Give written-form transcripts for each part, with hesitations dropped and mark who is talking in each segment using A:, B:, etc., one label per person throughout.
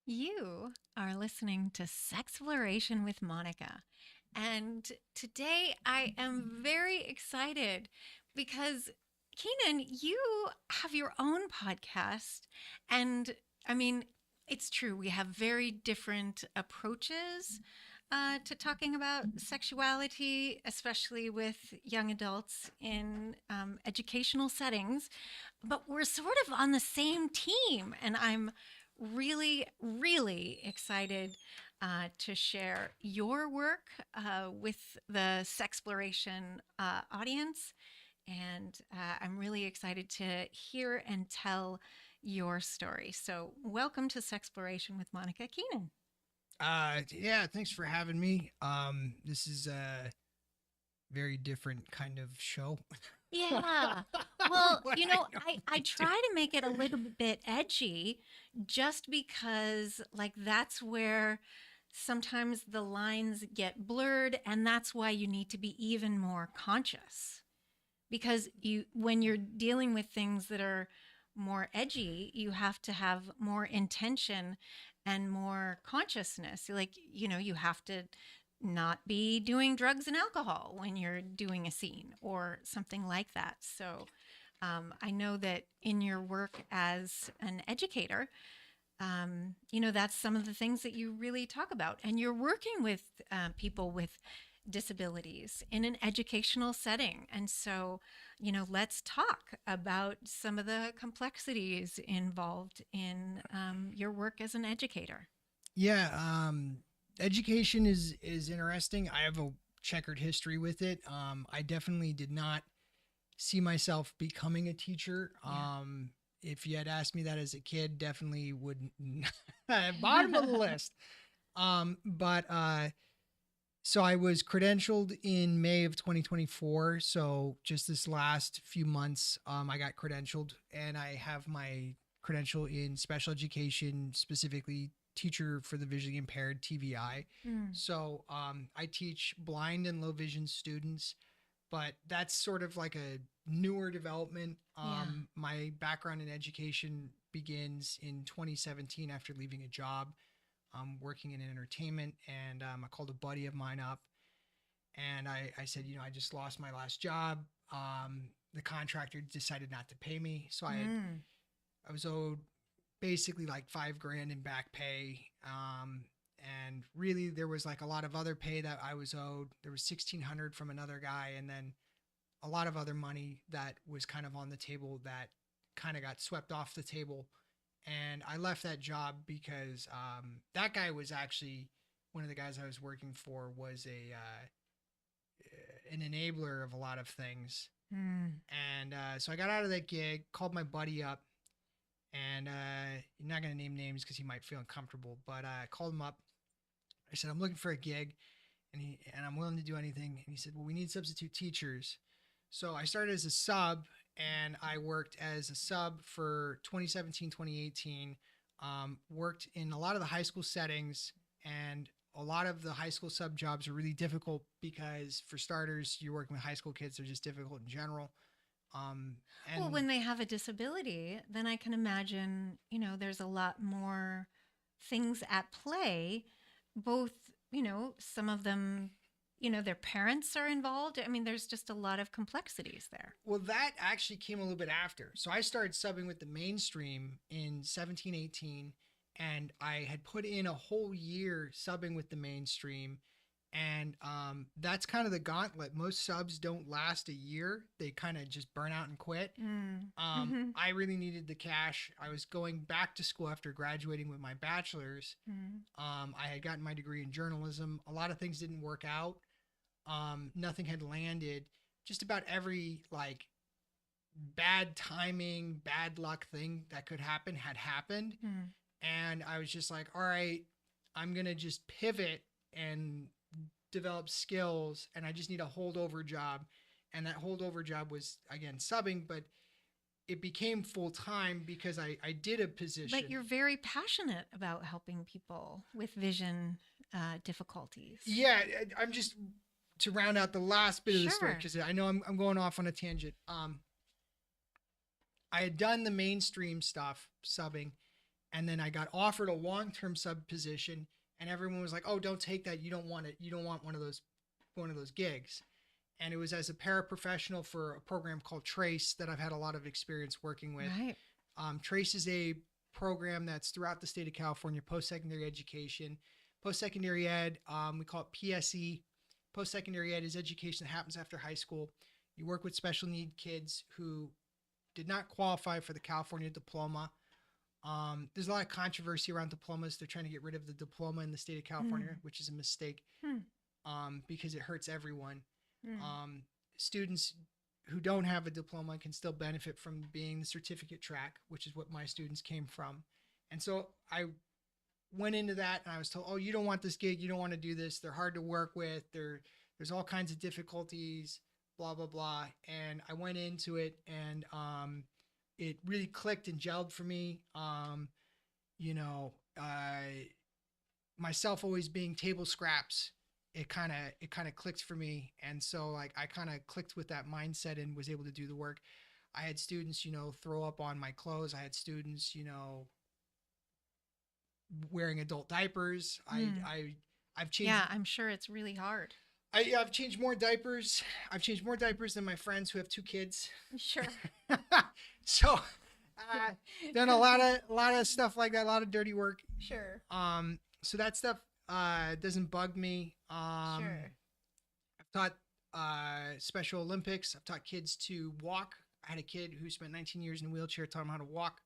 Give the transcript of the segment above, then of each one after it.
A: You are listening to Sexploration with Monika. And today I am very excited because, Keenan, you have your own podcast. And I mean, it's true, we have very different approaches to talking about sexuality, especially with young adults in educational settings. But we're sort of on the same team. And I'm really excited to share your work with the Sexploration audience. And I'm really excited to hear and tell your story. So, welcome to Sexploration with Monika Keenan.
B: Yeah, thanks for having me. This is a very different kind of show
A: Yeah.
B: from
A: Well,
B: what
A: you
B: I
A: know, I
B: normally do.
A: try to make it a little bit edgy just because, like, that's where sometimes the lines get blurred, and that's why you need to be even more conscious. Because when you're dealing with things that are more edgy, you have to have more intention and more consciousness. Like, you have to not be doing drugs and alcohol when you're doing a scene or something like that. So, I know that in your work as an educator, that's some of the things that you really talk about. And you're working with people with disabilities in an educational setting. And so, let's talk about some of the complexities involved in your work as an educator.
B: Yeah, education is interesting. I have a checkered history with it. I definitely did not see myself becoming a teacher. If you had asked me that as a kid, definitely would bottom of the list. But so I was credentialed in May of 2024. So just this last few months, I got credentialed, and I have my credential in special education, specifically teacher for the visually impaired TVI.
A: Mm,
B: So I teach blind and low vision students, but that's sort of like a newer development.
A: yeah.
B: My background in education begins in 2017 after leaving a job working in entertainment, and I called a buddy of mine up, and I said, I just lost my last job. The contractor decided not to pay me, so
A: Mm,
B: I was owed basically like 5 grand in back pay. And really, there was like a lot of other pay that I was owed. There was 1,600 from another guy, and then a lot of other money that was kind of on the table that kind of got swept off the table. And I left that job because that guy was actually one of the guys I was working for was a an enabler of a lot of things.
A: mm,
B: And so I got out of that gig, called my buddy up, and you're not gonna name names because he might feel uncomfortable, but I called him up. I said I'm looking for a gig, and I'm willing to do anything. And he said, well, we need substitute teachers. So I started as a sub, and I worked as a sub for 2017, 2018. Worked in a lot of the high school settings, and a lot of the high school sub jobs are really difficult because, for starters, you're working with high school kids. They're just difficult in general. Um,
A: Well,
B: and
A: when they have a disability, then I can imagine, there's a lot more things at play, both, some of them, their parents are involved. I mean, there's just a lot of complexities there.
B: Well, that actually came a little bit after. So I started subbing with the mainstream in 17, 18, and I had put in a whole year subbing with the mainstream. And that's kind of the gauntlet. Most subs don't last a year, they kind of just burn out and quit.
A: Mm. Mm-hmm.
B: I really needed the cash. I was going back to school after graduating with my bachelor's.
A: Mm.
B: I had gotten my degree in journalism. A lot of things didn't work out. Nothing had landed. Just about every like bad timing, bad luck thing that could happen had happened.
A: Mm.
B: And I was just like, all right, I'm going to just pivot and develop skills. And I just need a holdover job. And that holdover job was, again, subbing, but it became full time because I did a
A: But
B: position.
A: you're very passionate about helping people with vision difficulties.
B: Yeah, I'm just to round out the last bit of the story
A: Sure.
B: because I know I'm going off on a tangent. I had done the mainstream stuff subbing, And then I got offered a long-term sub position, and everyone was like, "Oh, don't take that. You don't want it. You don't want one of those gigs." And it was as a paraprofessional for a program called Trace that I've had a lot of experience working with.
A: Right.
B: Trace is a program that's throughout the state of California, post-secondary education. Post-secondary ed, we call it PSE. Post-secondary ed is education that happens after high school. You work with special need kids who did not qualify for the California diploma. There's a lot of controversy around diplomas. They're trying to get rid of the diploma in the state of California,
A: Mm.
B: which is a mistake,
A: Hmm.
B: because it hurts everyone.
A: Mm.
B: Um, Students who don't have a diploma can still benefit from being the certificate track, which is what my students came from. And so I went into that and I was told, "Oh, you don't want this gig. You don't want to do this. They're hard to work with. There's all kinds of difficulties, blah, blah, blah." And I went into it, and it really clicked and gelled for me. You know, myself always being table scraps, it kind of clicked for me. And so like I kind of clicked with that mindset and was able to do the work. I had students, throw up on my clothes. I had students, wearing adult diapers.
A: Mm.
B: I've changed.
A: Yeah, I'm sure it's really hard.
B: I've changed more diapers. I've changed more diapers than my friends who have two kids.
A: Sure.
B: So, done a lot of stuff like that, a lot of dirty work.
A: Sure.
B: So that stuff doesn't bug me.
A: Sure.
B: I've taught Special Olympics. I've taught kids to walk. I had a kid who spent 19 years in a wheelchair, taught him how to walk.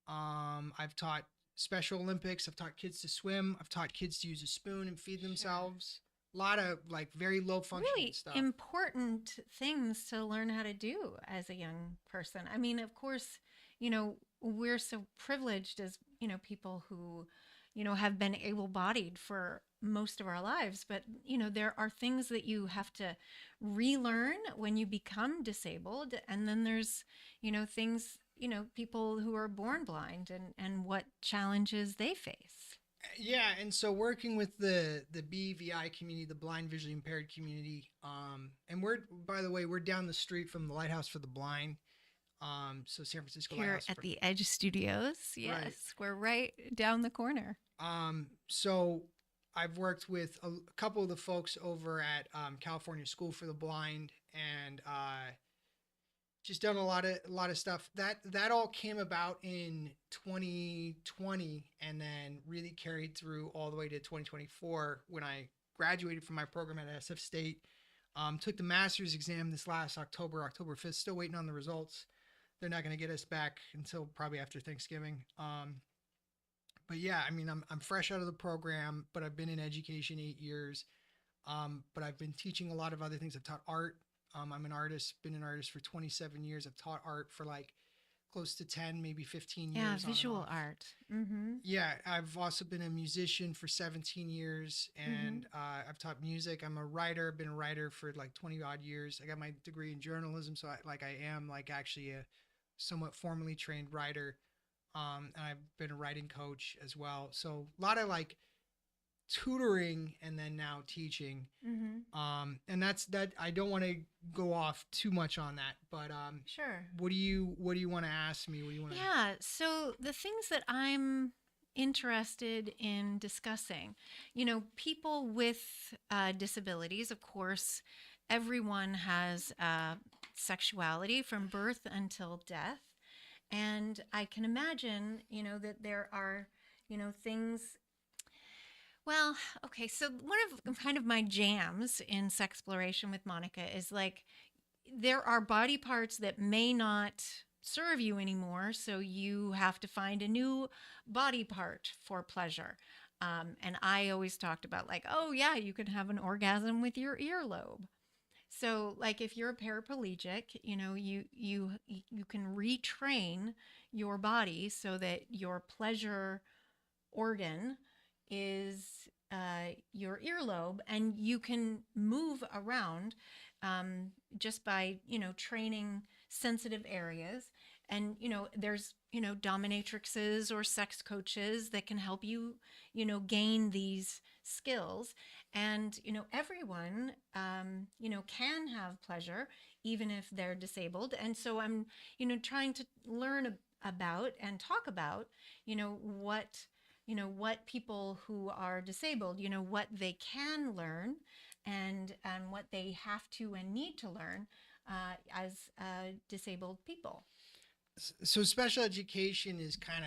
B: I've taught Special Olympics. I've taught kids to swim. I've taught kids to use a spoon and feed
A: Sure.
B: themselves. A lot of like very low functioning
A: Really
B: stuff.
A: important things to learn how to do as a young person. I mean, of course, we're so privileged as, people who, have been able bodied for most of our lives. But, there are things that you have to relearn when you become disabled. And then there's, things, people who are born blind and what challenges they face.
B: Yeah, and so working with the BVI community, the blind visually impaired community, and we're, by the way, we're down the street from the Lighthouse for the Blind, so San Francisco
A: Here
B: Lighthouse.
A: at the Edge Studios. Yes,
B: Right.
A: we're right down the corner.
B: So I've worked with a couple of the folks over at California School for the Blind, and just done a lot of stuff. That all came about in 2020, and then really carried through all the way to 2024 when I graduated from my program at SF State. Took the master's exam this last October 5th. Still waiting on the results. They're not going to get us back until probably after Thanksgiving. But yeah, I mean, I'm fresh out of the program, but I've been in education 8 years. But I've been teaching a lot of other things. I've taught art. I'm an artist, been an artist for 27 years. I've taught art for like close to 10, maybe 15
A: Yeah,
B: years.
A: visual art. Mm-hmm.
B: Yeah, I've also been a musician for 17 years, and
A: Mm-hmm.
B: I've taught music. I'm a writer, been a writer for like 20 odd years. I got my degree in journalism, so I am like actually a somewhat formally trained writer. And I've been a writing coach as well. So a lot of like tutoring and then now teaching.
A: Mm-hmm.
B: And that's that. I don't want to go off too much on that, but
A: Sure.
B: what do you want to ask me? What do you want to?
A: Yeah. So the things that I'm interested in discussing, people with disabilities, of course, everyone has sexuality from birth until death. And I can imagine, that there are, things. Well, okay. So one of kind of my jams in Sexploration with Monika is like there are body parts that may not serve you anymore, so you have to find a new body part for pleasure. And I always talked about like, oh yeah, you can have an orgasm with your earlobe. So like if you're a paraplegic, you can retrain your body so that your pleasure organ is your earlobe, and you can move around just by training sensitive areas. And there's dominatrixes or sex coaches that can help you gain these skills. And everyone can have pleasure even if they're disabled. And so I'm trying to learn about and talk about, what what people who are disabled, what they can learn, and what they have to and need to learn as disabled people.
B: So special education is kind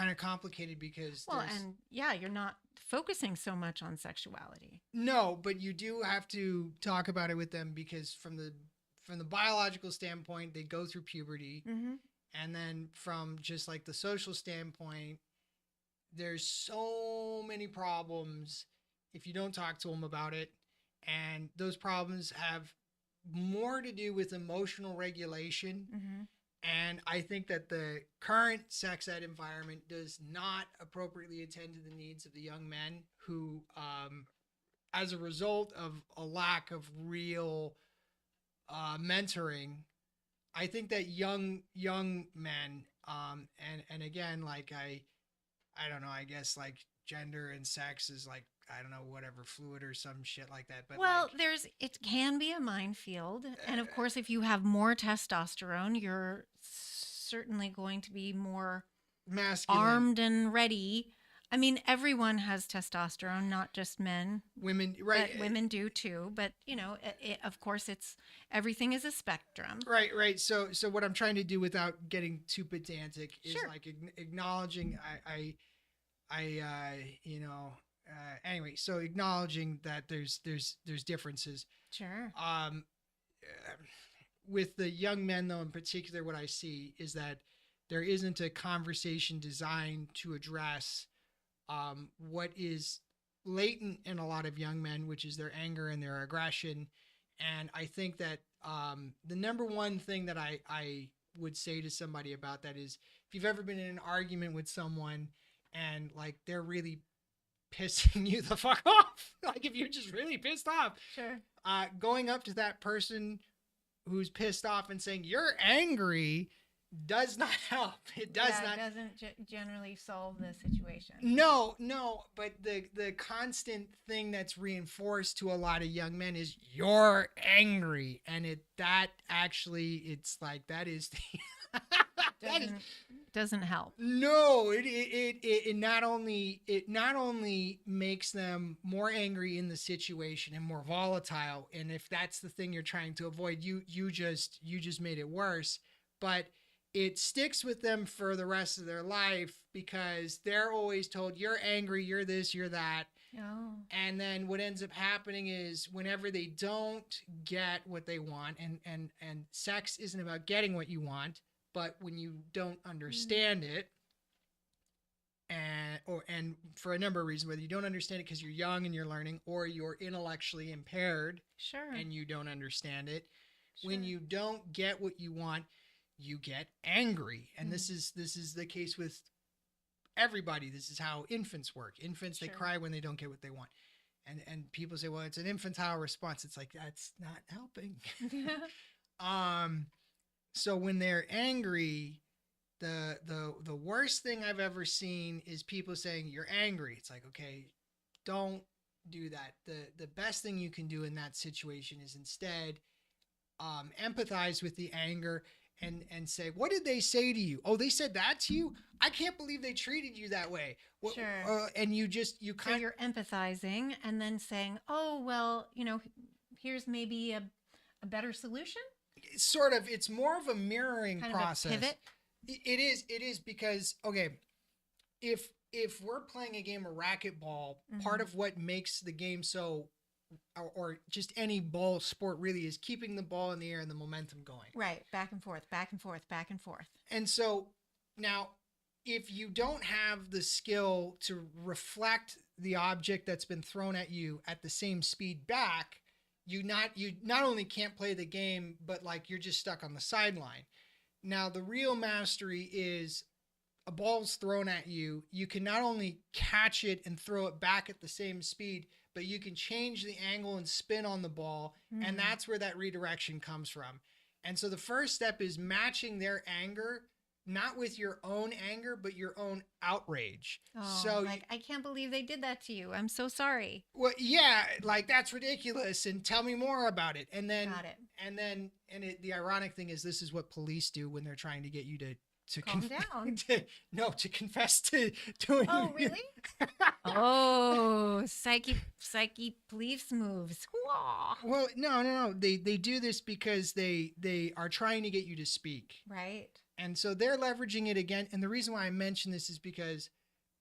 B: of complicated because
A: Well, and yeah, you're not focusing so much on sexuality.
B: no, but you do have to talk about it with them because from the biological standpoint, they go through puberty,
A: Mm-hmm.
B: and then from just like the social standpoint, there's so many problems if you don't talk to them about it, and those problems have more to do with emotional regulation.
A: Mm-hmm.
B: And I think that the current sex ed environment does not appropriately attend to the needs of the young men who, as a result of a lack of real mentoring, I think that young men, and again, like I don't know, I guess like gender and sex is like I don't know whatever fluid or some shit like that, but
A: Well,
B: like
A: it can be a minefield. And of course, if you have more testosterone, you're certainly going to be more
B: masculine
A: armed and ready. I mean, everyone has testosterone, not just men,
B: women, right?
A: but women do too. But, of course, everything is a spectrum.
B: Right. So what I'm trying to do without getting too pedantic is
A: Sure.
B: like acknowledging anyway, so acknowledging that there's differences.
A: Sure.
B: With the young men though in particular, what I see is that there isn't a conversation designed to address what is latent in a lot of young men, which is their anger and their aggression. And I think that the number one thing that I would say to somebody about that is if you've ever been in an argument with someone and like they're really pissing you the fuck off, like if you're just really pissed off,
A: Sure.
B: going up to that person who's pissed off and saying you're angry does not help. It does not.
A: It doesn't generally solve the situation.
B: No, but the constant thing that's reinforced to a lot of young men is you're angry, and it's like that is the
A: Doesn't help.
B: no, it not only makes them more angry in the situation and more volatile, and if that's the thing you're trying to avoid, you just made it worse, but it sticks with them for the rest of their life because they're always told you're angry, you're this, you're that.
A: Oh.
B: And then what ends up happening is whenever they don't get what they want, and sex isn't about getting what you want, but when you don't understand it, and for a number of reasons, whether you don't understand it because you're young and you're learning, or you're intellectually impaired,
A: Sure.
B: and you don't understand it,
A: Sure.
B: when you don't get what you want, you get angry. And this is the case with everybody. This is how infants work. Infants,
A: Sure.
B: they cry when they don't get what they want. And people say, well, it's an infantile response. It's like, that's not helping. So when they're angry, the worst thing I've ever seen is people saying you're angry. It's like, okay, don't do that. The best thing you can do in that situation is instead empathize with the anger and say, what did they say to you? Oh, they said that to you? I can't believe they treated you that way.
A: Sure.
B: And you kind
A: of, you're empathizing and then saying, oh, well, here's maybe a better solution.
B: Sort of, it's more of a mirroring
A: kind
B: process.
A: Of a pivot.
B: It is because, okay, if we're playing a game of racquetball, part of what makes the game so, or just any ball sport really, is keeping the ball in the air and the momentum going.
A: Right. Back and forth, back and forth, back and forth.
B: And so now, if you don't have the skill to reflect the object that's been thrown at you at the same speed back, you not only can't play the game, but like you're just stuck on the sideline. Now, the real mastery is a ball's thrown at you. You can not only catch it and throw it back at the same speed, but you can change the angle and spin on the ball. And that's where that redirection comes from. And so the first step is matching their anger not with your own anger, but your own outrage.
A: Oh,
B: So,
A: like, I can't believe they did that to you. I'm so sorry.
B: well, yeah, like that's ridiculous, and tell me more about it.
A: Got it.
B: The ironic thing is, this is what police do when they're trying to get you to
A: Calm down.
B: to confess to doing.
A: Oh, really? Oh, psyche police moves. Whoa.
B: Well, no. They do this because they are trying to get you to speak.
A: Right.
B: And so they're leveraging it again. And the reason why I mention this is because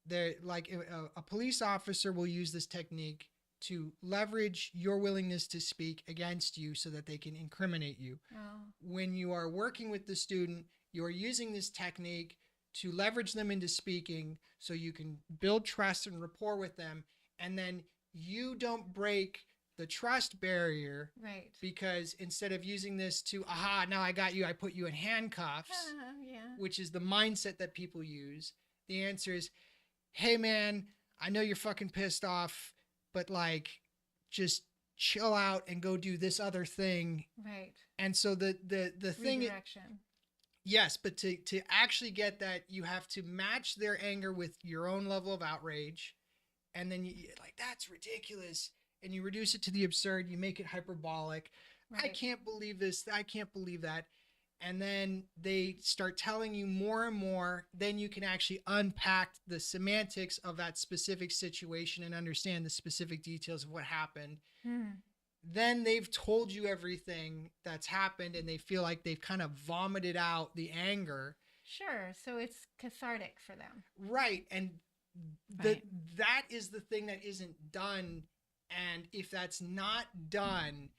B: they're like a police officer will use this technique to leverage your willingness to speak against you so that they can incriminate you.
A: Oh.
B: When you are working with the student, you are using this technique to leverage them into speaking so you can build trust and rapport with them. And then you don't break the trust barrier.
A: Right.
B: Because instead of using this to, aha, now I got you, I put you in handcuffs,
A: Yeah.
B: which is the mindset that people use, the answer is, hey man, I know you're fucking pissed off, but like, just chill out and go do this other thing.
A: Right.
B: And so the thing,
A: Redirection.
B: yes, but to actually get that, you have to match their anger with your own level of outrage, and then you like, that's ridiculous, and you reduce it to the absurd. You make it hyperbolic.
A: Right.
B: I can't believe this. I can't believe that. And then they start telling you more and more. Then you can actually unpack the semantics of that specific situation and understand the specific details of what happened. Then they've told you everything that's happened, and they feel like they've kind of vomited out the anger.
A: Sure. So it's cathartic for them.
B: Right. And
A: Right.
B: that is the thing that isn't done. And if that's not done,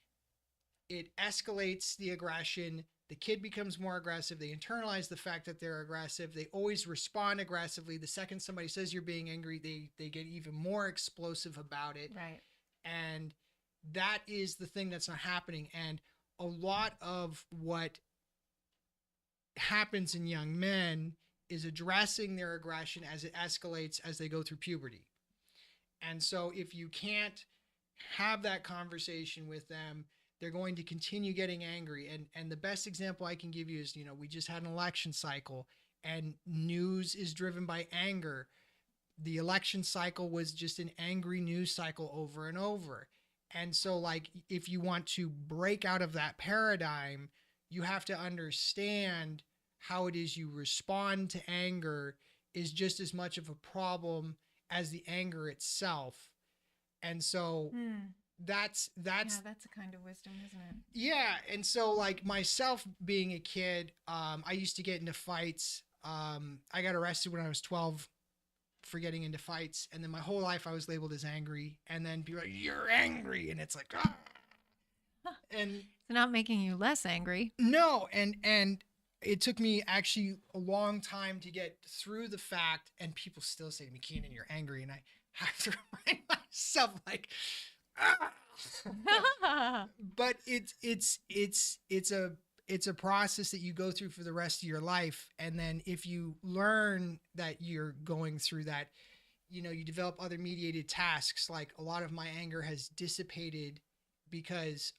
B: it escalates the aggression. The kid becomes more aggressive. They internalize the fact that they're aggressive. They always respond aggressively. The second somebody says you're being angry, they get even more explosive about it.
A: Right.
B: And that is the thing that's not happening. And a lot of what happens in young men is addressing their aggression as it escalates as they go through puberty. And so if you can't have that conversation with them, they're going to continue getting angry. And the best example I can give you is, we just had an election cycle, and news is driven by anger. The election cycle was just an angry news cycle over and over. And so, like, if you want to break out of that paradigm, you have to understand how it is you respond to anger is just as much of a problem as the anger itself. And so that's
A: Yeah, that's a kind of wisdom, isn't it?
B: yeah. And so, like, myself being a kid, I used to get into fights. I got arrested when I was 12 for getting into fights, and then my whole life I was labeled as angry, and then people are like, you're angry, and it's like, ah. And
A: It's not making you less angry.
B: no, and it took me actually a long time to get through the fact, and people still say to me, Keenan, you're angry, and I have to remind myself, like, ah. But it's a process that you go through for the rest of your life. And then if you learn that you're going through that, you develop other mediated tasks. Like, a lot of my anger has dissipated because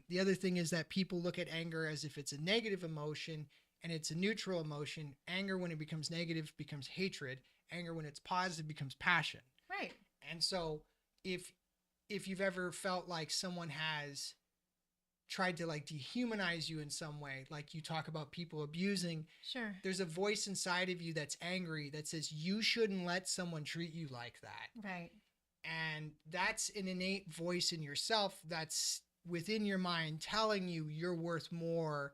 B: the other thing is that people look at anger as if it's a negative emotion, and it's a neutral emotion. Anger, when it becomes negative, becomes hatred. Anger, when it's positive, becomes passion.
A: Right.
B: And so if you've ever felt like someone has tried to, like, dehumanize you in some way, like you talk about people abusing,
A: Sure.
B: there's a voice inside of you that's angry that says you shouldn't let someone treat you like that.
A: Right.
B: And that's an innate voice in yourself that's within your mind telling you you're worth more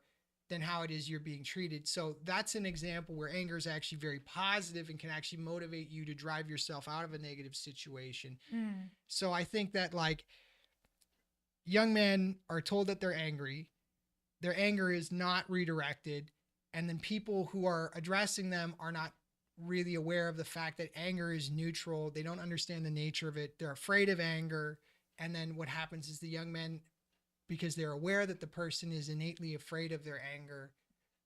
B: than how it is you're being treated. So that's an example where anger is actually very positive and can actually motivate you to drive yourself out of a negative situation. So I think that, like, young men are told that they're angry, their anger is not redirected, and then people who are addressing them are not really aware of the fact that anger is neutral. They don't understand the nature of it. They're afraid of anger. And then what happens is the young men, because they're aware that the person is innately afraid of their anger,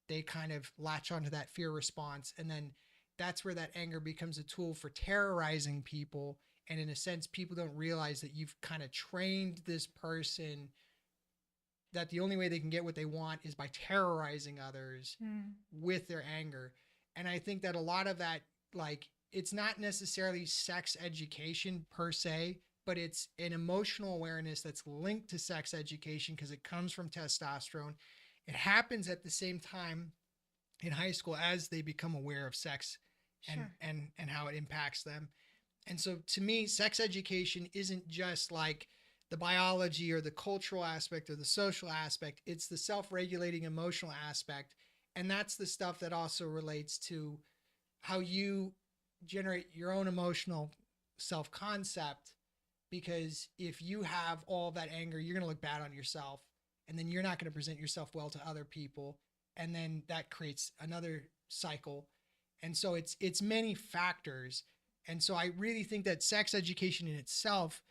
B: they kind of latch onto that fear response. And then that's where that anger becomes a tool for terrorizing people. And in a sense, people don't realize that you've kind of trained this person that the only way they can get what they want is by terrorizing others with their anger. And I think that a lot of that, like, it's not necessarily sex education per se, but it's an emotional awareness that's linked to sex education because it comes from testosterone. It happens at the same time in high school as they become aware of sex
A: Sure.
B: and how it impacts them. And so to me, sex education isn't just like the biology or the cultural aspect or the social aspect. It's the self-regulating emotional aspect. And that's the stuff that also relates to how you generate your own emotional self-concept. Because if you have all that anger, you're going to look bad on yourself. And then you're not going to present yourself well to other people. And then that creates another cycle. And so it's many factors. And so I really think that sex education in itself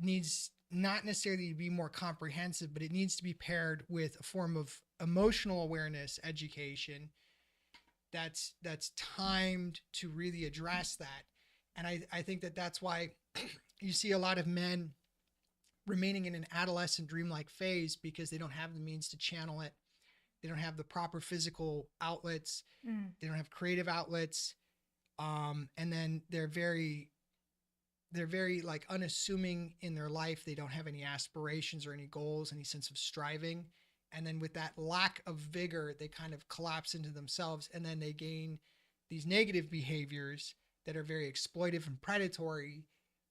B: needs not necessarily to be more comprehensive, but it needs to be paired with a form of emotional awareness education that's timed to really address that. And I think that that's why you see a lot of men remaining in an adolescent dreamlike phase because they don't have the means to channel it. They don't have the proper physical outlets. They don't have creative outlets. And then they're very like unassuming in their life. They don't have any aspirations or any goals, any sense of striving. And then with that lack of vigor, they kind of collapse into themselves. And then they gain these negative behaviors that are very exploitive and predatory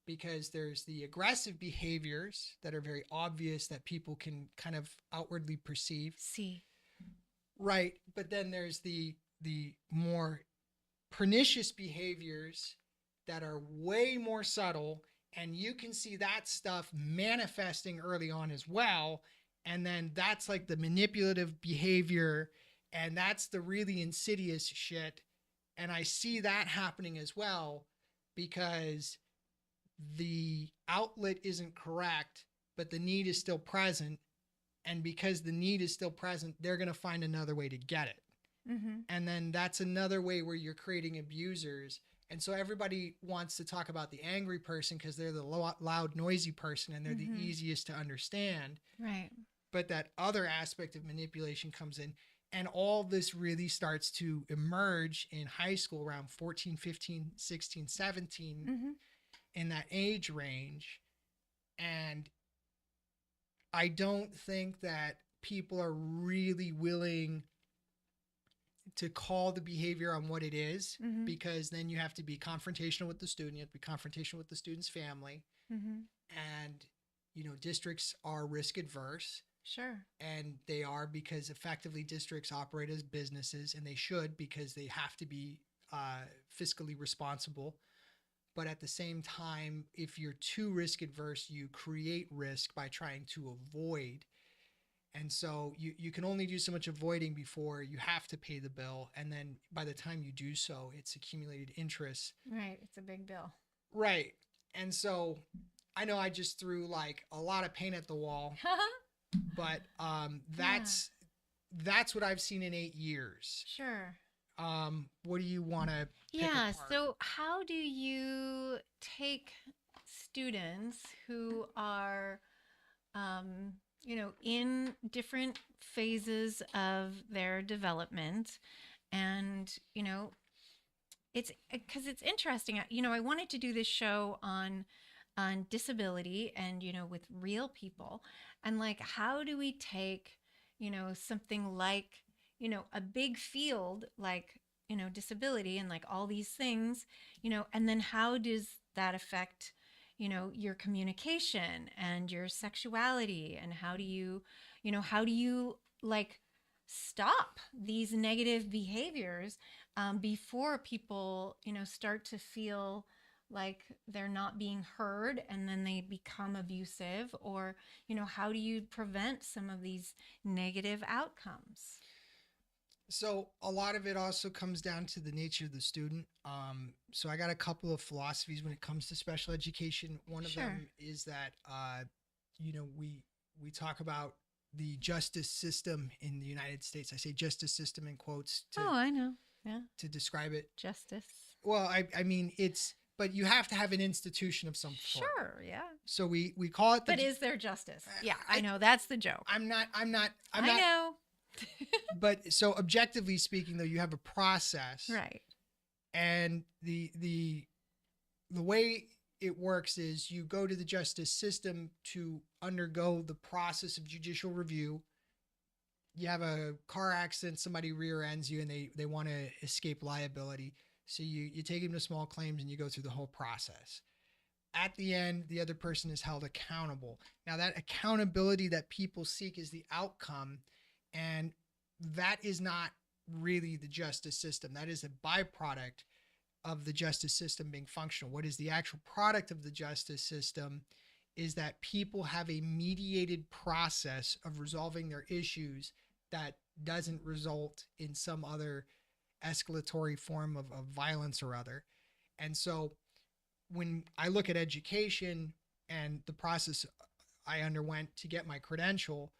B: because there's the aggressive behaviors that are very obvious that people can kind of outwardly perceive.
A: See.
B: Right. But then there's the more pernicious behaviors that are way more subtle, and you can see that stuff manifesting early on as well. And then that's like the manipulative behavior, and that's the really insidious shit. And I see that happening as well because the outlet isn't correct, but the need is still present. And because the need is still present, they're going to find another way to get it. And then that's another way where you're creating abusers. And so everybody wants to talk about the angry person because they're the loud, noisy person and they're the easiest to understand.
A: Right.
B: But that other aspect of manipulation comes in. And all this really starts to emerge in high school around 14, 15, 16, 17 in that age range. And I don't think that people are really willing to call the behavior on what it is, because then you have to be confrontational with the student, you have to be confrontational with the student's family. And, you know, districts are risk adverse.
A: Sure.
B: And they are because effectively districts operate as businesses, and they should because they have to be fiscally responsible. But at the same time, if you're too risk adverse, you create risk by trying to avoid. And so you can only do so much avoiding before you have to pay the bill. And then by the time you do so, it's accumulated interest.
A: Right. It's a big bill.
B: Right. And so I know I just threw like a lot of paint at the wall, but that's what I've seen in 8 years.
A: Sure.
B: What do you want to pick apart?
A: So how do you take students who are you know, in different phases of their development, and you know, it's because it's interesting. You know, I wanted to do this show on disability and, you know, with real people, and like, how do we take, you know, something like, you know, a big field like, you know, disability and like all these things, you know, and then how does that affect, you know, your communication and your sexuality, and how do you, you know, how do you like stop these negative behaviors before people, you know, start to feel like they're not being heard and then they become abusive? Or, you know, how do you prevent some of these negative outcomes?
B: So a lot of it also comes down to the nature of the student. So I got a couple of philosophies when it comes to special education. One of them is that, you know, we talk about the justice system in the United States. I say justice system in quotes
A: Oh, I know. Yeah.
B: to describe it.
A: Justice.
B: Well, I mean, it's but you have to have an institution of some sort.
A: Sure, yeah.
B: So we call it the.
A: But is there justice? Yeah, I
B: I
A: know that's the joke.
B: I'm not.
A: I know.
B: But so objectively speaking, though, you have a process,
A: Right.
B: and the way it works is you go to the justice system to undergo the process of judicial review. You have a car accident, somebody rear ends you, and they want to escape liability. So you take them to small claims and you go through the whole process. At the end, the other person is held accountable. Now, that accountability that people seek is the outcome, and that is not really the justice system. That is a byproduct of the justice system being functional. What is the actual product of the justice system is that people have a mediated process of resolving their issues that doesn't result in some other escalatory form of violence or other. And so when I look at education and the process I underwent to get my credential,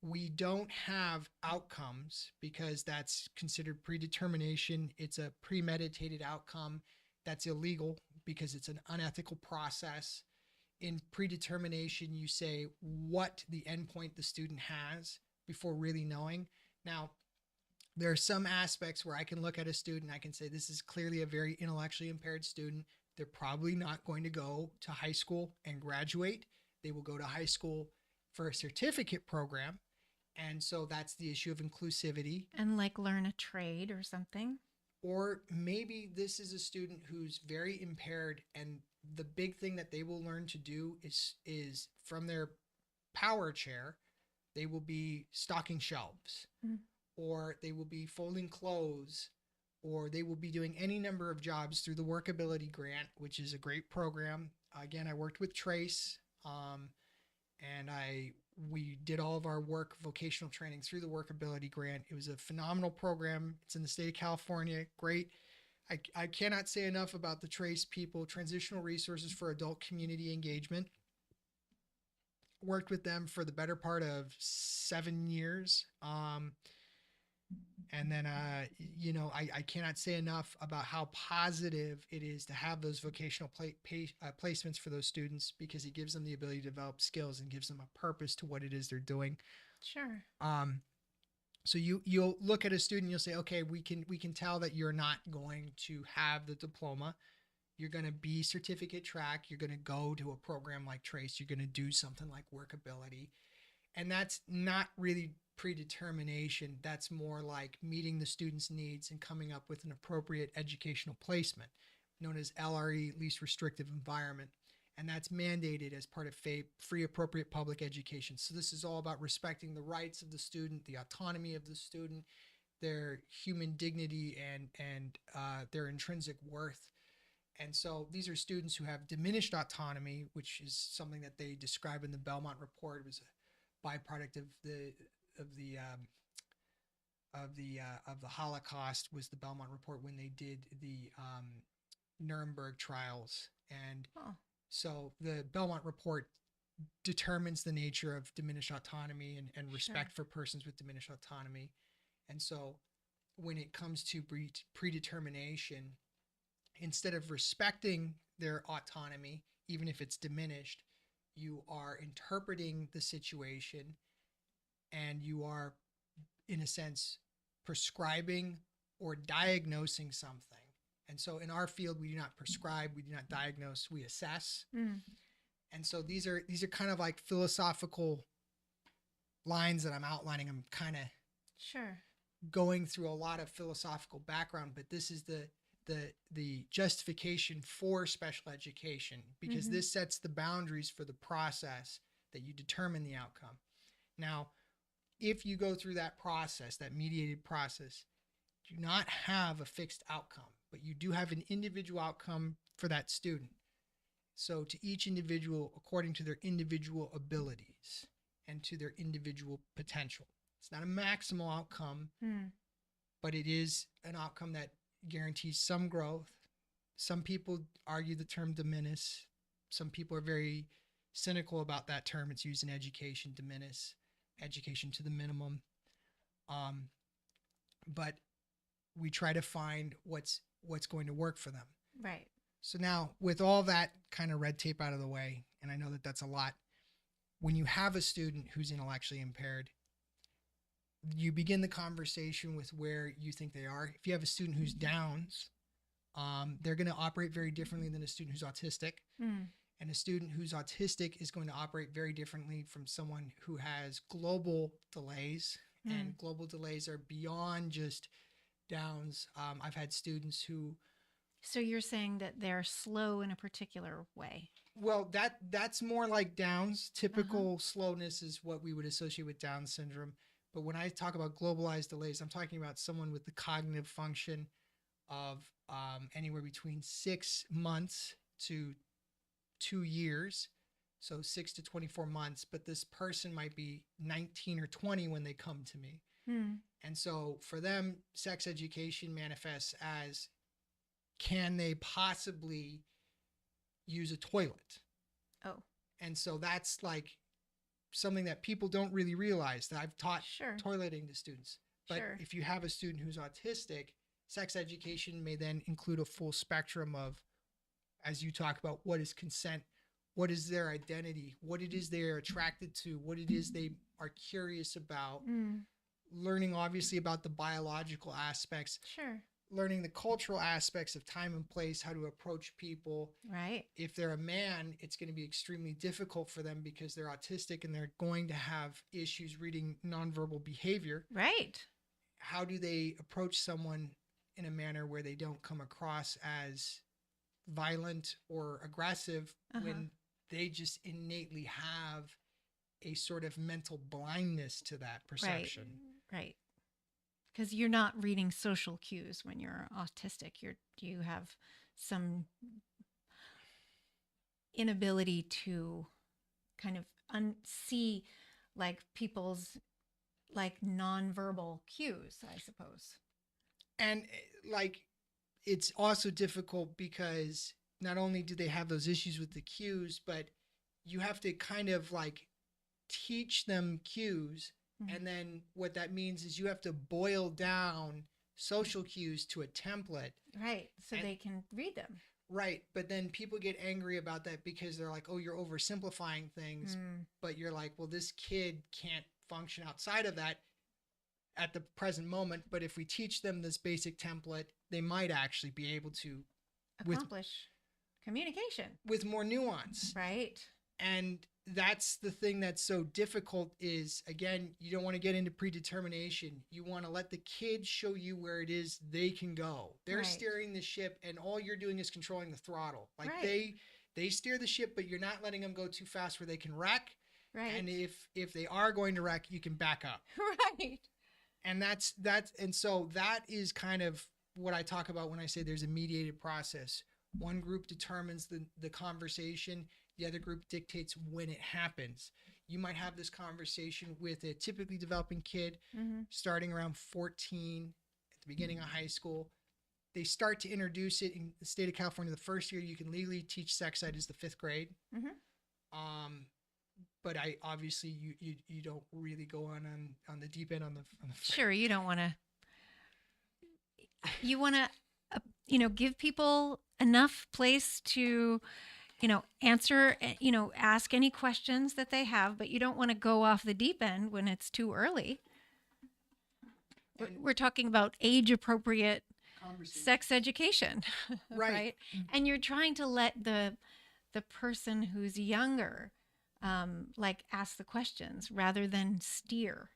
B: we don't have outcomes because that's considered predetermination. It's a premeditated outcome that's illegal because it's an unethical process. In predetermination, you say what the endpoint the student has before really knowing. Now, there are some aspects where I can look at a student, I can say this is clearly a very intellectually impaired student. They're probably not going to go to high school and graduate. They will go to high school for a certificate program. And so that's the issue of inclusivity.
A: And like learn a trade or something.
B: Or maybe this is a student who's very impaired, and the big thing that they will learn to do is from their power chair, they will be stocking shelves, or they will be folding clothes, or they will be doing any number of jobs through the Workability Grant, which is a great program. Again, I worked with Trace, and we did all of our work vocational training through the Workability Grant. It was a phenomenal program. It's in the state of California. Great. I cannot say enough about the Trace people. Transitional Resources for Adult Community Engagement. Worked with them for the better part of 7 years. And then, I cannot say enough about how positive it is to have those vocational placements for those students, because it gives them the ability to develop skills and gives them a purpose to what it is they're doing.
A: Sure.
B: So you'll look at a student, you'll say, okay, we can tell that you're not going to have the diploma. You're going to be certificate track. You're going to go to a program like Trace. You're going to do something like Workability. And that's not really predetermination. That's more like meeting the student's needs and coming up with an appropriate educational placement, known as LRE, least restrictive environment. And that's mandated as part of free appropriate public education. So this is all about respecting the rights of the student, the autonomy of the student, their human dignity, and their intrinsic worth. And so these are students who have diminished autonomy, which is something that they describe in the Belmont Report. It was a byproduct of the Holocaust. Was the Belmont Report when they did the Nuremberg trials. And so the Belmont Report determines the nature of diminished autonomy and respect for persons with diminished autonomy. And so when it comes to predetermination, instead of respecting their autonomy, even if it's diminished, you are interpreting the situation, and you are, in a sense, prescribing or diagnosing something. And so in our field, we do not prescribe, we do not diagnose, we assess. And so these are kind of like philosophical lines that I'm outlining. I'm kind of going through a lot of philosophical background, but this is the justification for special education, because this sets the boundaries for the process that you determine the outcome. Now, if you go through that process, that mediated process, do not have a fixed outcome, but you do have an individual outcome for that student. So to each individual, according to their individual abilities and to their individual potential. It's not a maximal outcome, but it is an outcome that guarantees some growth. Some people argue the term diminish. Some people are very cynical about that term. It's used in education, diminish, education to the minimum. But we try to find what's going to work for them.
A: Right.
B: So now, with all that kind of red tape out of the way, and I know that that's a lot, when you have a student who's intellectually impaired, you begin the conversation with where you think they are. If you have a student who's Downs, they're going to operate very differently than a student who's autistic.
A: Mm.
B: And a student who's autistic is going to operate very differently from someone who has global delays. And global delays are beyond just Downs. I've had students who.
A: So you're saying that they're slow in a particular way?
B: Well, that's more like Downs. Typical slowness is what we would associate with Down syndrome. But when I talk about globalized delays, I'm talking about someone with the cognitive function of anywhere between 6 months to 2 years. So 6 to 24 months. But this person might be 19 or 20 when they come to me. And so for them, sex education manifests as, can they possibly use a toilet?
A: Oh.
B: And so that's like something that people don't really realize, that I've taught toileting to students. But if you have a student who's autistic, sex education may then include a full spectrum of, as you talk about, what is consent, what is their identity, what it is they're attracted to, what it is they are curious about, learning obviously about the biological aspects, learning the cultural aspects of time and place, how to approach people.
A: Right.
B: If they're a man, it's going to be extremely difficult for them because they're autistic and they're going to have issues reading nonverbal behavior.
A: Right.
B: How do they approach someone in a manner where they don't come across as violent or aggressive when they just innately have a sort of mental blindness to that perception?
A: Right. Because you're not reading social cues when you're autistic. You have some inability to kind of see like people's like nonverbal cues, I suppose.
B: And like, it's also difficult because not only do they have those issues with the cues, but you have to kind of like teach them cues. And then what that means is you have to boil down social cues to a template.
A: Right. So they can read them.
B: Right. But then people get angry about that because they're like, oh, you're oversimplifying things. But you're like, well, this kid can't function outside of that at the present moment. But if we teach them this basic template, they might actually be able to
A: accomplish communication
B: with more nuance.
A: Right.
B: And that's the thing that's so difficult is, again, you don't want to get into predetermination. You want to let the kids show you where it is they can go. They're steering the ship and all you're doing is controlling the throttle. Like they steer the ship, but you're not letting them go too fast where they can wreck.
A: Right.
B: And if they are going to wreck, you can back up.
A: Right.
B: And and so that is kind of what I talk about when I say there's a mediated process. One group determines the conversation. The other group dictates when it happens. You might have this conversation with a typically developing kid starting around 14 at the beginning of high school. They start to introduce it in the state of California. The first year you can legally teach sex ed is the 5th grade. But I obviously you don't really go on the deep end on the
A: Sure, you don't want to. You want to give people enough place to answer, ask any questions that they have, but you don't want to go off the deep end when it's too early. We're talking about age-appropriate sex education, right? And you're trying to let the person who's younger, ask the questions rather than steer.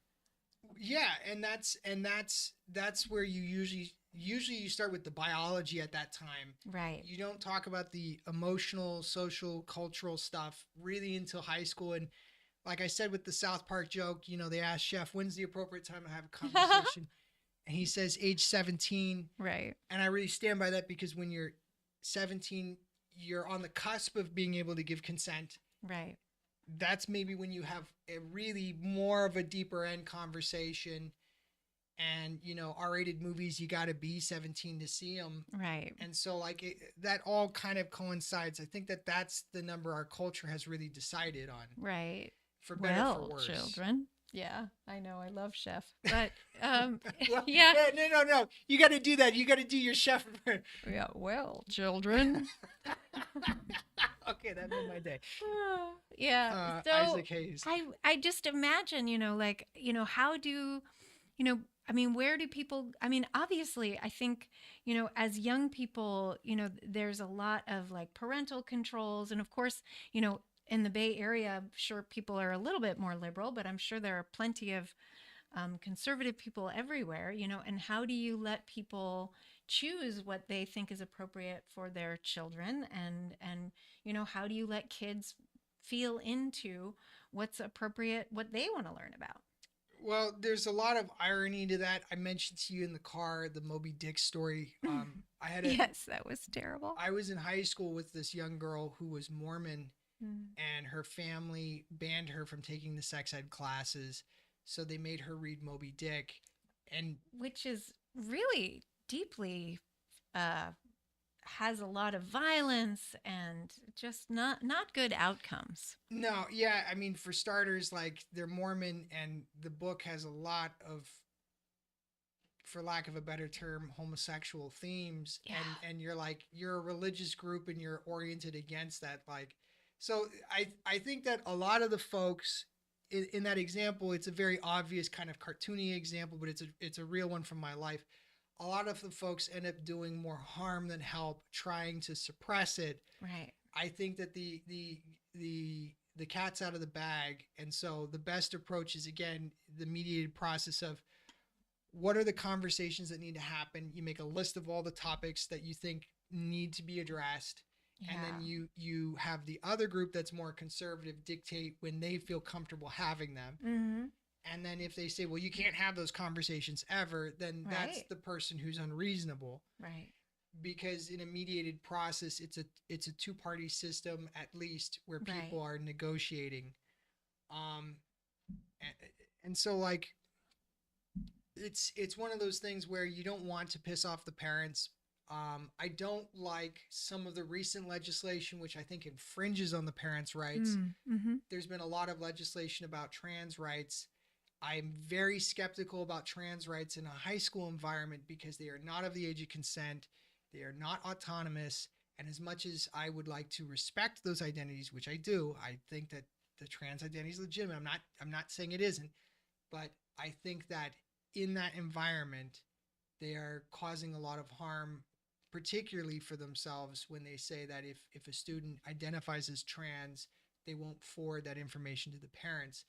B: Yeah, and that's where you usually you start with the biology at that time.
A: Right.
B: You don't talk about the emotional, social, cultural stuff really until high school. And like I said with the South Park joke, they asked Chef, when's the appropriate time to have a conversation? And he says age 17.
A: Right.
B: And I really stand by that because when you're 17, you're on the cusp of being able to give consent.
A: Right.
B: That's maybe when you have a really more of a deeper end conversation. And, R-rated movies, you got to be 17 to see them.
A: Right.
B: And so that all kind of coincides. I think that's the number our culture has really decided on.
A: Right.
B: For better or for worse.
A: Children, Yeah, I know. I love Chef, but
B: Well,
A: yeah,
B: no. You got to do that. You got to do your chef.
A: yeah. Well, children.
B: Okay, that made my day.
A: Yeah. So
B: Isaac Hayes.
A: I just imagine, like, how do, I mean, where do people, I mean, obviously, I think, as young people, there's a lot of like parental controls. And of course, in the Bay Area, I'm sure people are a little bit more liberal, but I'm sure there are plenty of conservative people everywhere, and how do you let people choose what they think is appropriate for their children, and how do you let kids feel into what's appropriate, what they want to learn about?
B: Well, there's a lot of irony to that. I mentioned to you in the car the Moby Dick story. I had a
A: Yes, that was terrible.
B: I was in high school with this young girl who was Mormon,
A: Mm.
B: and her family banned her from taking the sex ed classes, so they made her read Moby Dick. And
A: Which is really deeply uh, has a lot of violence and just not good outcomes.
B: no, yeah, I mean, for starters, like they're Mormon, and the book has a lot of, for lack of a better term, homosexual themes,
A: Yeah.
B: and you're like, you're a religious group and you're oriented against that. Like, so I think that a lot of the folks in that example, it's a very obvious kind of cartoony example, but it's a real one from my life. A lot of the folks end up doing more harm than help, trying to suppress it.
A: Right.
B: I think that the cat's out of the bag, and so the best approach is, again, the mediated process of what are the conversations that need to happen. You make a list of all the topics that you think need to be addressed, and
A: Yeah.
B: then you have the other group that's more conservative dictate when they feel comfortable having them.
A: Mm-hmm.
B: And then if they say, well, you can't have those conversations ever, then that's
A: Right.
B: the person who's unreasonable.
A: Right.
B: Because in a mediated process, it's a two-party system at least, where
A: Right.
B: people are negotiating. um and so, like, it's one of those things where you don't want to piss off the parents. I don't like some of the recent legislation, which I think infringes on the parents' rights.
A: Mm-hmm.
B: There's been a lot of legislation about trans rights. I'm very skeptical about trans rights in a high school environment because they are not of the age of consent. They are not autonomous. And as much as I would like to respect those identities, which I do, I think that the trans identity is legitimate. I'm not saying it isn't, but I think that in that environment, they are causing a lot of harm, particularly for themselves, when they say that if a student identifies as trans, they won't forward that information to the parents.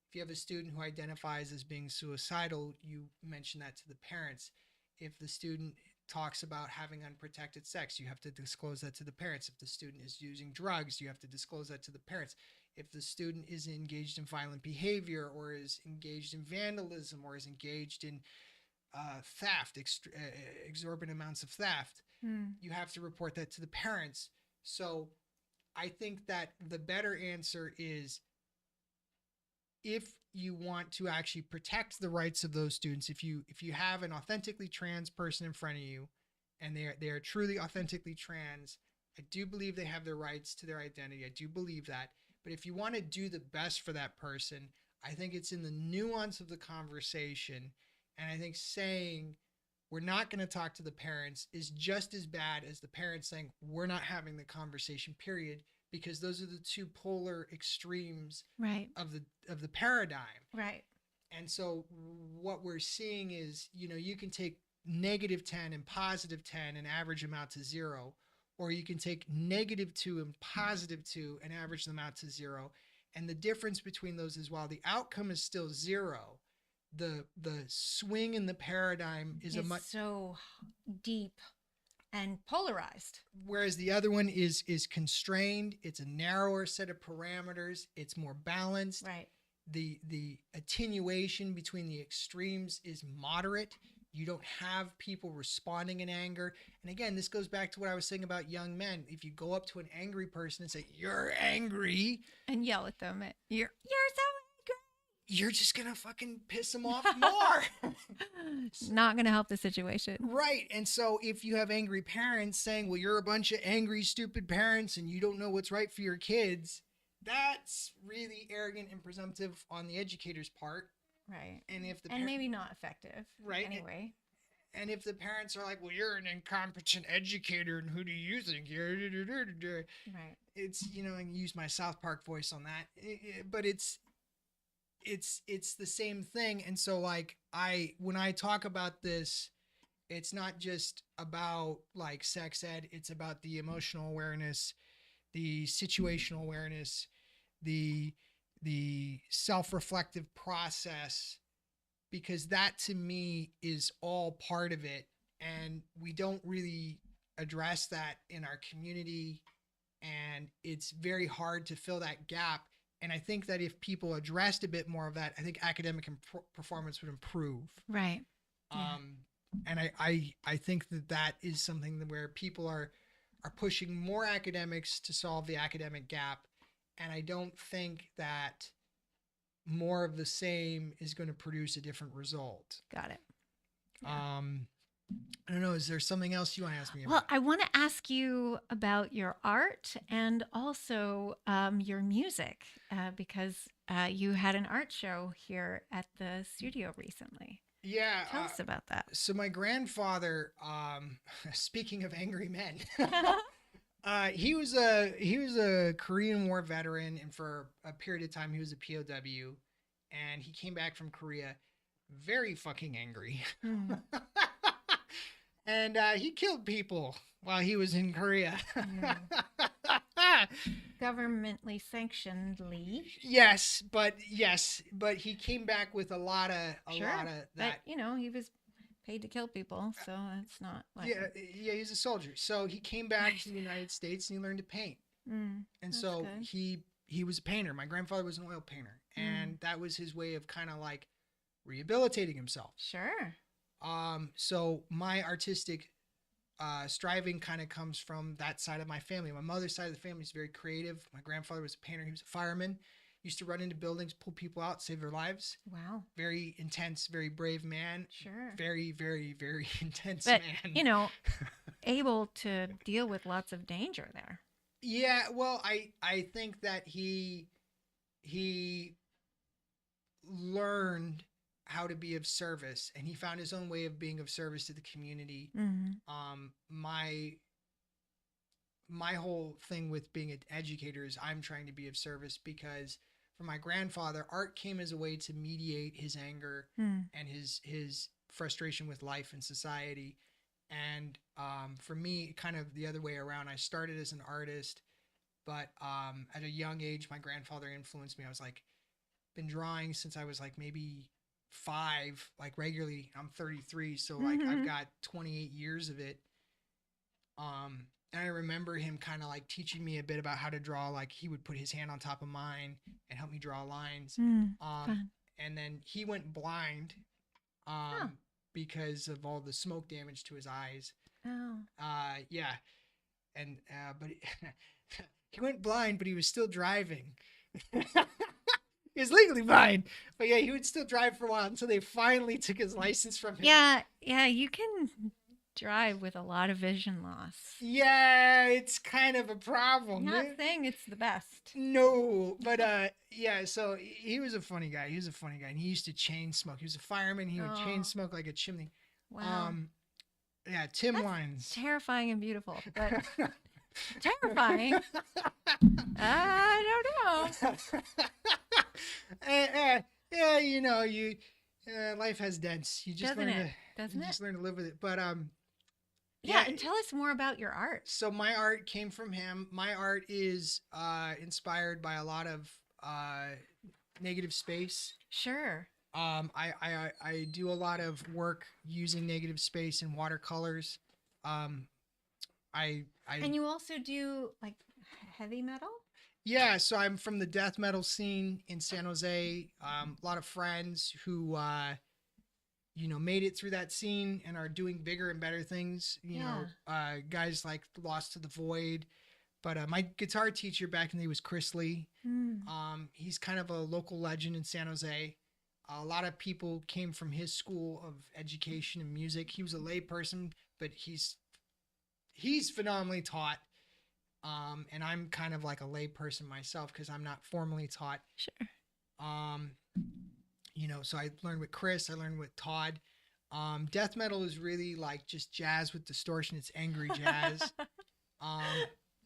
B: If you have a student who identifies as being suicidal, you mention that to the parents. If the student talks about having unprotected sex, you have to disclose that to the parents. If the student is using drugs, you have to disclose that to the parents. If the student is engaged in violent behavior, or is engaged in vandalism, or is engaged in theft, exorbitant amounts of theft,
A: Mm.
B: you have to report that to the parents. So I think that the better answer is, if you want to actually protect the rights of those students, if you have an authentically trans person in front of you, and they are truly authentically trans, I do believe they have their rights to their identity. I do believe that. But if you want to do the best for that person, I think it's in the nuance of the conversation. And I think saying we're not going to talk to the parents is just as bad as the parents saying we're not having the conversation, period, because those are the two polar extremes
A: Right.
B: of the paradigm.
A: Right.
B: And so what we're seeing is, you can take -10 and +10 and average them out to 0, or you can take -2 and +2 and average them out to 0. And the difference between those is, while the outcome is still 0, the swing in the paradigm is a
A: It's
B: much,
A: so deep and polarized.
B: whereas the other one is constrained. It's a narrower set of parameters. It's more balanced.
A: Right.
B: The attenuation between the extremes is moderate. You don't have people responding in anger. And again, this goes back to what I was saying about young men. If you go up to an angry person and say, "You're angry,"
A: And yell at them. You're so
B: you're just gonna fucking piss them off more.
A: not going to help the situation.
B: Right. And so if you have angry parents saying, well, you're a bunch of angry, stupid parents and you don't know what's right for your kids, that's really arrogant and presumptive on the educator's part.
A: Right.
B: And if the
A: And maybe not effective.
B: right,
A: Anyway.
B: and if the parents are like, well, you're an incompetent educator, and who do you think you're?
A: Right.
B: It's, you know, I can use my South Park voice on that, but it's the same thing. And so like when I talk about this, it's not just about like sex ed, it's about the emotional awareness, the situational awareness, the self-reflective process, because that to me is all part of it, and we don't really address that in our community, and it's very hard to fill that gap. And I think that if people addressed a bit more of that, I think academic performance would improve.
A: Right. Yeah.
B: And I think that that is something that where people are pushing more academics to solve the academic gap, and I don't think that more of the same is going to produce a different result.
A: Got it. Yeah.
B: I don't know. Is there something else you want to ask me about?
A: Well, I want to ask you about your art and also your music because you had an art show here at the studio recently.
B: Yeah.
A: Tell us about that.
B: So my grandfather, speaking of angry men, he was a Korean War veteran, and for a period of time he was a POW, and he came back from Korea very fucking angry.
A: Mm.
B: And he killed people while he was in Korea.
A: Governmentally sanctionedly.
B: Yes, but he came back with a lot of that.
A: But you know, he was paid to kill people, so it's not like
B: he's a soldier. So he came back to the United States and he learned to paint. And so
A: good.
B: he was a painter. My grandfather was an oil painter, and that was his way of kind of like rehabilitating himself.
A: Sure.
B: So my artistic striving kind of comes from that side of my family. My mother's side of the family is very creative. My grandfather was a painter. He was a fireman. Used to run into buildings, pull people out, save their lives.
A: Wow.
B: Very intense, very brave man.
A: Sure.
B: Very, very, very intense
A: but,
B: man.
A: You know, able to deal with lots of danger there.
B: Yeah, well, I think that he learned how to be of service, and he found his own way of being of service to the community. My whole thing with being an educator is I'm trying to be of service, because for my grandfather, art came as a way to mediate his anger and his frustration with life and society. And for me, kind of the other way around. I started as an artist, but at a young age, my grandfather influenced me. I was like, been drawing since I was like maybe 5, like regularly. I'm 33, so like I've got 28 years of it. And I remember him kind of like teaching me a bit about how to draw. Like he would put his hand on top of mine and help me draw lines. And then he went blind because of all the smoke damage to his eyes.
A: Oh.
B: Yeah. And but he went blind, but he was still driving. He was legally blind, but yeah, he would still drive for a while until they finally took his license from him.
A: Yeah, you can drive with a lot of vision loss.
B: Yeah, it's kind of a problem.
A: I'm not saying it's the best.
B: No, but yeah, so he was a funny guy. And he used to chain smoke. He was a fireman. He would chain smoke like a chimney.
A: Wow.
B: Yeah, Tim
A: That's
B: Lines.
A: Terrifying and beautiful, but terrifying. I don't know.
B: Yeah, you know, life has dents. You just learn to live with it. But
A: yeah, and tell us more about your art.
B: So my art came from him. My art is inspired by a lot of negative space.
A: Sure.
B: I do a lot of work using negative space and watercolors. And
A: you also do like heavy metal?
B: Yeah, so I'm from the death metal scene in San Jose. A lot of friends who made it through that scene and are doing bigger and better things. Guys like Lost to the Void. But my guitar teacher back in the day was Chris Lee. He's kind of a local legend in San Jose. A lot of people came from his school of education and music. He was a lay person, but he's phenomenally taught. And I'm kind of like a lay person myself because I'm not formally taught.
A: Sure.
B: Um, so I learned with Chris, I learned with Todd. Death metal is really like just jazz with distortion. It's angry jazz. Um,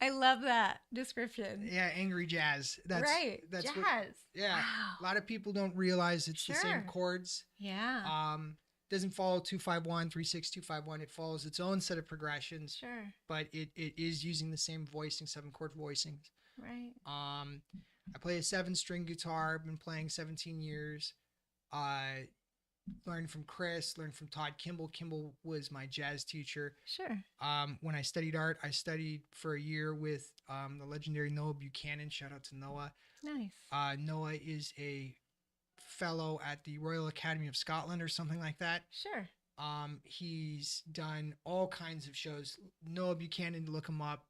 A: I love that description.
B: yeah, angry jazz.
A: Right.
B: That's what.
A: Jazz.
B: Yeah,
A: Wow.
B: a lot of people don't realize it's the same
A: Sure.
B: chords.
A: Yeah.
B: Doesn't follow 251, 36251. It follows its own set of progressions.
A: Sure.
B: But it is using the same voicing, 7-chord voicings.
A: Right.
B: I play a 7-string guitar. I've been playing 17 years. Learned from Chris, learned from Todd Kimball. Kimball was my jazz teacher.
A: Sure.
B: When I studied art, I studied for a year with the legendary Noah Buchanan. Shout out to Noah.
A: Nice.
B: Noah is a fellow at the Royal Academy of Scotland or something like that.
A: Sure.
B: He's done all kinds of shows. Noah Buchanan, look him up.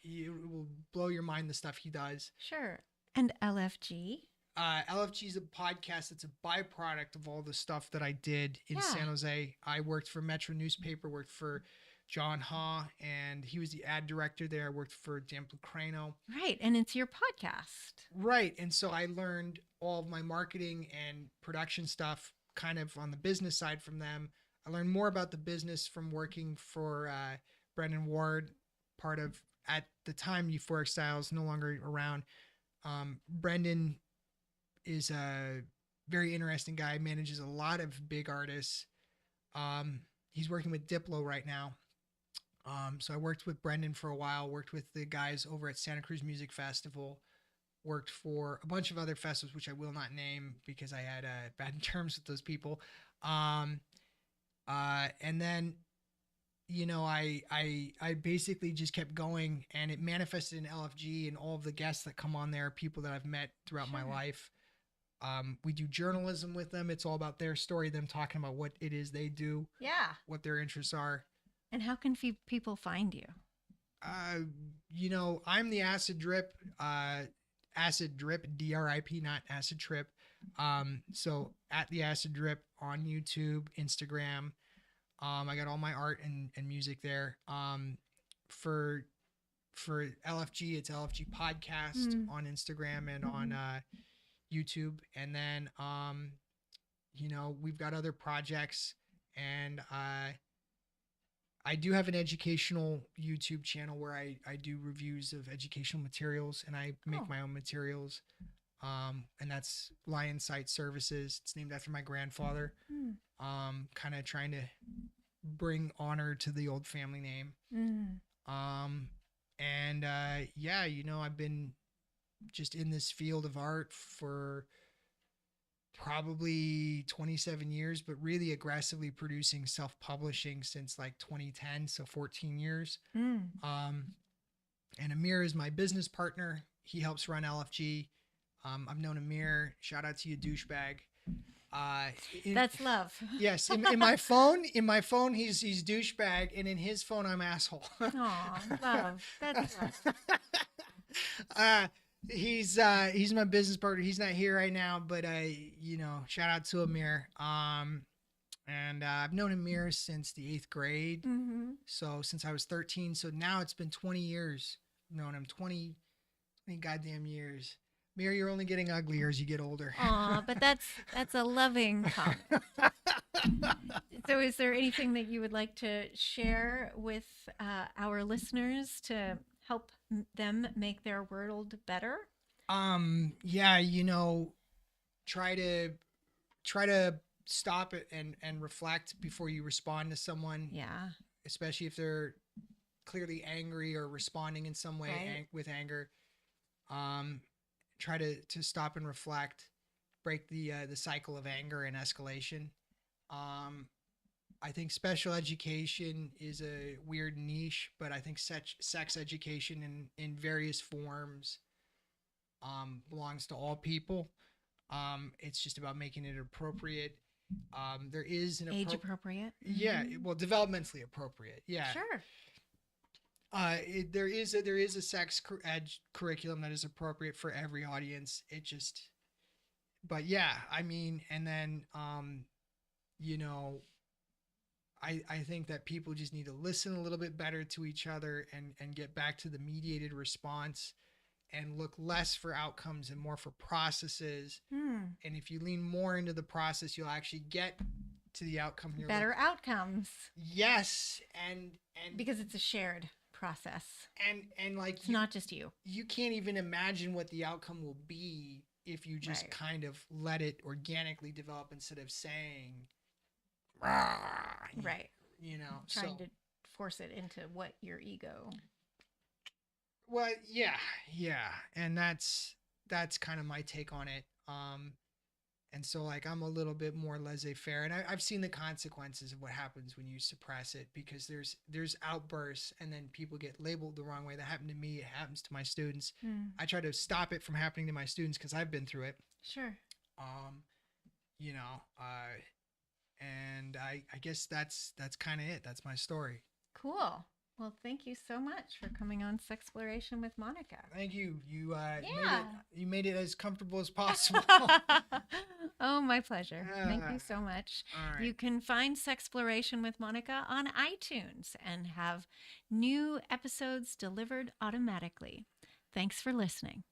B: It will blow your mind the stuff he does.
A: Sure. And LFG?
B: LFG is a podcast. It's a byproduct of all the stuff that I did in
A: Yeah.
B: San Jose. I worked for Metro Newspaper, worked for John Ha, and he was the ad director there. I worked for Dan Lucrano.
A: Right. And it's your podcast.
B: Right. And so I learned all of my marketing and production stuff kind of on the business side from them. I learned more about the business from working for Brendan Ward, part of, at the time, Euphoric Styles, no longer around. Brendan is a very interesting guy, manages a lot of big artists. He's working with Diplo right now. So I worked with Brendan for a while, worked with the guys over at Santa Cruz Music Festival, worked for a bunch of other festivals, which I will not name because I had bad terms with those people. And then, I basically just kept going, and it manifested in LFG, and all of the guests that come on there are people that I've met throughout my life. We do journalism with them. It's all about their story, them talking about what it is they do,
A: Yeah.
B: what their interests are.
A: And how can people find you?
B: I'm the Acid Drip, DRIP, not Acid Trip. So at the Acid Drip on YouTube, Instagram. I got all my art and music there. For LFG, it's LFG Podcast on Instagram and on YouTube. And then, we've got other projects, and I do have an educational YouTube channel where I do reviews of educational materials, and I make my own materials. And that's Lion Sight Services. It's named after my grandfather. Kind of trying to bring honor to the old family name. I've been just in this field of art for probably 27 years, but really aggressively producing self-publishing since like 2010, so 14 years. And Amir is my business partner. He helps run LFG. I've known Amir. Shout out to you, douchebag.
A: That's love.
B: Yes, in my phone, he's douchebag, and in his phone, I'm asshole.
A: Aw, love. That's love.
B: He's my business partner. He's not here right now, but shout out to Amir. And I've known Amir since the 8th grade. So since I was 13. So now it's been 20 years. I've known him 20 goddamn years. Amir, you're only getting uglier as you get older.
A: Aw, but that's a loving comment. So is there anything that you would like to share with our listeners to help them make their world better?
B: Try to stop it and reflect before you respond to someone.
A: Yeah.
B: Especially if they're clearly angry or responding in some way
A: Right.
B: with anger. Try to stop and reflect, break the cycle of anger and escalation. I think special education is a weird niche, but I think sex education in various forms belongs to all people. It's just about making it appropriate. There is an
A: Age appropriate.
B: Yeah, well, developmentally appropriate. Yeah.
A: Sure.
B: There is a sex curriculum that is appropriate for every audience. But yeah, I mean, and then, I think that people just need to listen a little bit better to each other and get back to the mediated response and look less for outcomes and more for processes.
A: Hmm.
B: And if you lean more into the process, you'll actually get to the outcome you're
A: Better outcomes.
B: Yes, and
A: because it's a shared process.
B: and like
A: it's not just you.
B: You can't even imagine what the outcome will be if you just kind of let it organically develop instead of saying,
A: right.
B: You know,
A: trying to force it into what your ego.
B: Well, yeah, and that's kind of my take on it. And so like I'm a little bit more laissez-faire, and I've seen the consequences of what happens when you suppress it, because there's outbursts and then people get labeled the wrong way. That happened to me. It happens to my students. I try to stop it from happening to my students because I've been through it.
A: Sure.
B: You know, and I guess that's kind of it. That's my story.
A: Cool. Well, thank you so much for coming on Sexploration with Monika.
B: Thank you. You made it as comfortable as possible.
A: Oh, my pleasure. Thank you so much.
B: Right.
A: You can find Sexploration with Monika on iTunes and have new episodes delivered automatically. Thanks for listening.